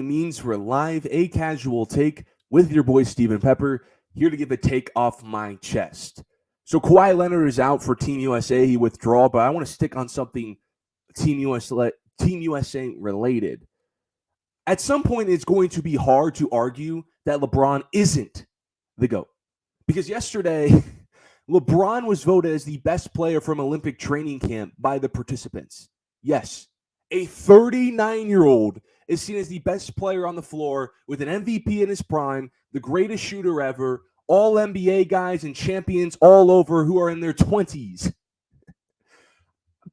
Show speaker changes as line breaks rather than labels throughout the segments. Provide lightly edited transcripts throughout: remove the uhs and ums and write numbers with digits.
means we're live, a casual take with your boy Steven Pepper, here to give a take off my chest. So Kawhi Leonard is out for Team USA. He withdrew, but I want to stick on something Team USA related. At some point, it's going to be hard to argue that LeBron isn't the GOAT. Because yesterday, LeBron was voted as the best player from Olympic training camp by the participants. Yes, a 39-year-old is seen as the best player on the floor with an MVP in his prime, the greatest shooter ever, all NBA guys and champions all over who are in their 20s.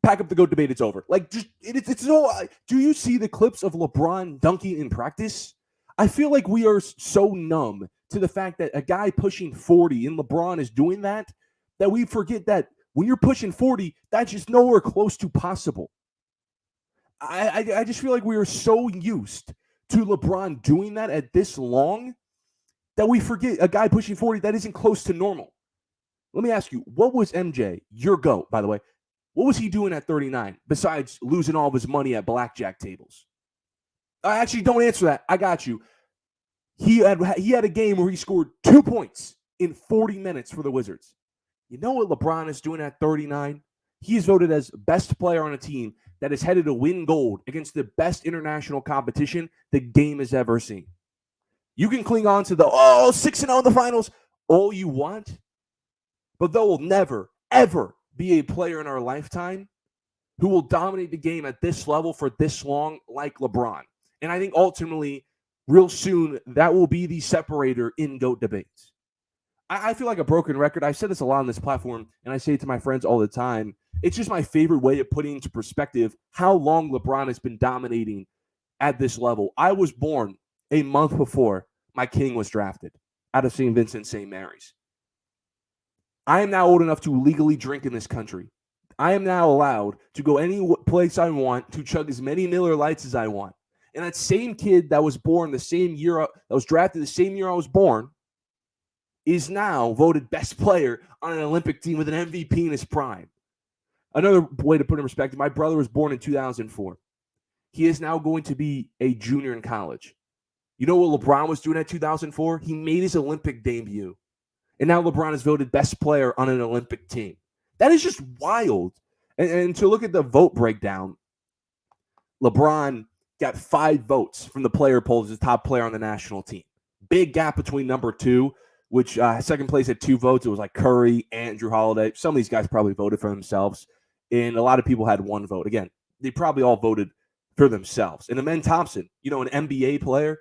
Pack up the GOAT debate, it's over. Like, just it's so. Do you see the clips of LeBron dunking in practice? I feel like we are so numb to the fact that a guy pushing 40 and LeBron is doing that we forget that when you're pushing 40, that's just nowhere close to possible. I just feel like we are so used to LeBron doing that at this long that we forget a guy pushing 40 that isn't close to normal. Let me ask you, what was MJ, your GOAT, by the way, what was he doing at 39 besides losing all of his money at blackjack tables? Actually, don't answer that. I got you. He had a game where he scored 2 points in 40 minutes for the Wizards. You know what LeBron is doing at 39? He is voted as best player on a team that is headed to win gold against the best international competition the game has ever seen. You can cling on to the 6-0 in the finals all you want, but there will never, ever be a player in our lifetime who will dominate the game at this level for this long like LeBron. And I think ultimately, real soon, that will be the separator in GOAT debates. I feel like a broken record. I said this a lot on this platform, and I say it to my friends all the time. It's just my favorite way of putting into perspective how long LeBron has been dominating at this level. I was born a month before my king was drafted out of St. Vincent St. Mary's. I am now old enough to legally drink in this country. I am now allowed to go any place I want, to chug as many Miller Lights as I want. And that same kid that was born the same year, that was drafted the same year I was born, is now voted best player on an Olympic team with an MVP in his prime. Another way to put it in perspective, my brother was born in 2004. He is now going to be a junior in college. You know what LeBron was doing at 2004? He made his Olympic debut. And now LeBron is voted best player on an Olympic team. That is just wild. And to look at the vote breakdown, LeBron got 5 votes from the player polls as top player on the national team. Big gap between number 2, which second place had 2 votes. It was like Curry, Andrew Holiday. Some of these guys probably voted for themselves. And a lot of people had 1 vote. Again, they probably all voted for themselves. And Amen Thompson, an NBA player,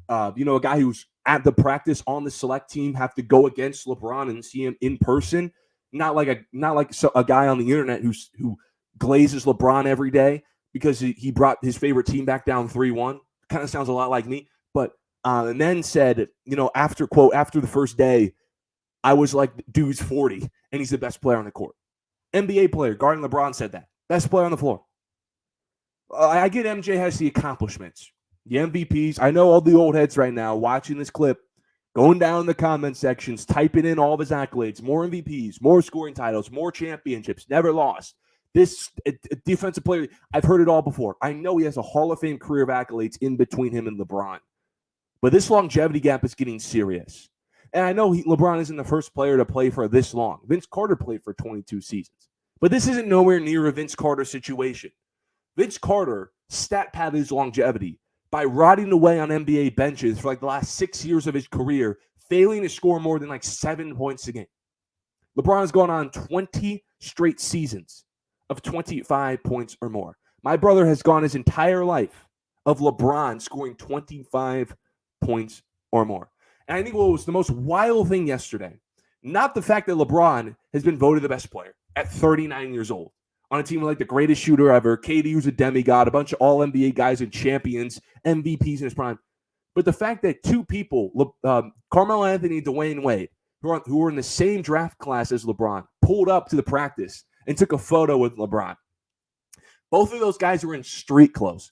a guy who's at the practice on the select team, have to go against LeBron and see him in person. Not like a guy on the internet who glazes LeBron every day because he brought his favorite team back down 3-1. Kind of sounds a lot like me. But and then said, after the first day, I was like, dude's 40 and he's the best player on the court. NBA player, guarding LeBron, said that. Best player on the floor. I get MJ has the accomplishments, the MVPs. I know all the old heads right now watching this clip, going down in the comment sections, typing in all of his accolades, more MVPs, more scoring titles, more championships, never lost. This defensive player, I've heard it all before. I know he has a Hall of Fame career of accolades in between him and LeBron. But this longevity gap is getting serious. And I know LeBron isn't the first player to play for this long. Vince Carter played for 22 seasons. But this isn't nowhere near a Vince Carter situation. Vince Carter stat padded his longevity by rotting away on NBA benches for like the last 6 years of his career, failing to score more than like 7 points a game. LeBron has gone on 20 straight seasons of 25 points or more. My brother has gone his entire life of LeBron scoring 25 points or more. And I think what was the most wild thing yesterday, not the fact that LeBron has been voted the best player at 39 years old on a team with like the greatest shooter ever, KD who's a demigod, a bunch of all NBA guys and champions, MVPs in his prime. But the fact that 2 people, Carmelo Anthony and Dwayne Wade, who were in the same draft class as LeBron, pulled up to the practice and took a photo with LeBron. Both of those guys were in street clothes.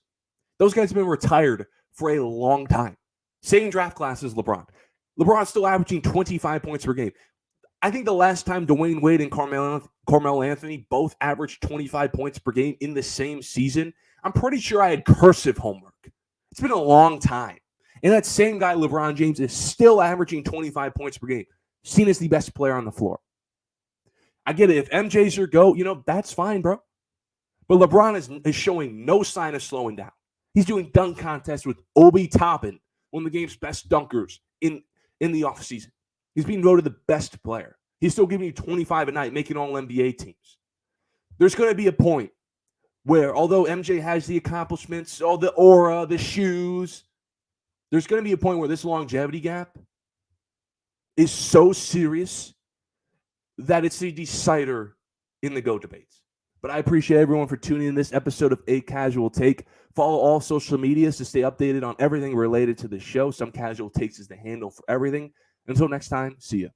Those guys have been retired for a long time. Same draft class as LeBron. LeBron's still averaging 25 points per game. I think the last time Dwayne Wade and Carmelo Anthony both averaged 25 points per game in the same season, I'm pretty sure I had cursive homework. It's been a long time. And that same guy, LeBron James, is still averaging 25 points per game, seen as the best player on the floor. I get it. If MJ's your GOAT, that's fine, bro. But LeBron is showing no sign of slowing down. He's doing dunk contests with Obi Toppin, one of the game's best dunkers in the offseason. He's being voted the best player. He's still giving you 25 a night, making all NBA teams. There's going to be a point where, although MJ has the accomplishments, all the aura, the shoes, there's going to be a point where this longevity gap is so serious that it's a decider in the GOAT debates. But I appreciate everyone for tuning in this episode of A Casual Take. Follow all social medias to stay updated on everything related to the show. Some Casual Takes is the handle for everything. Until next time, see ya.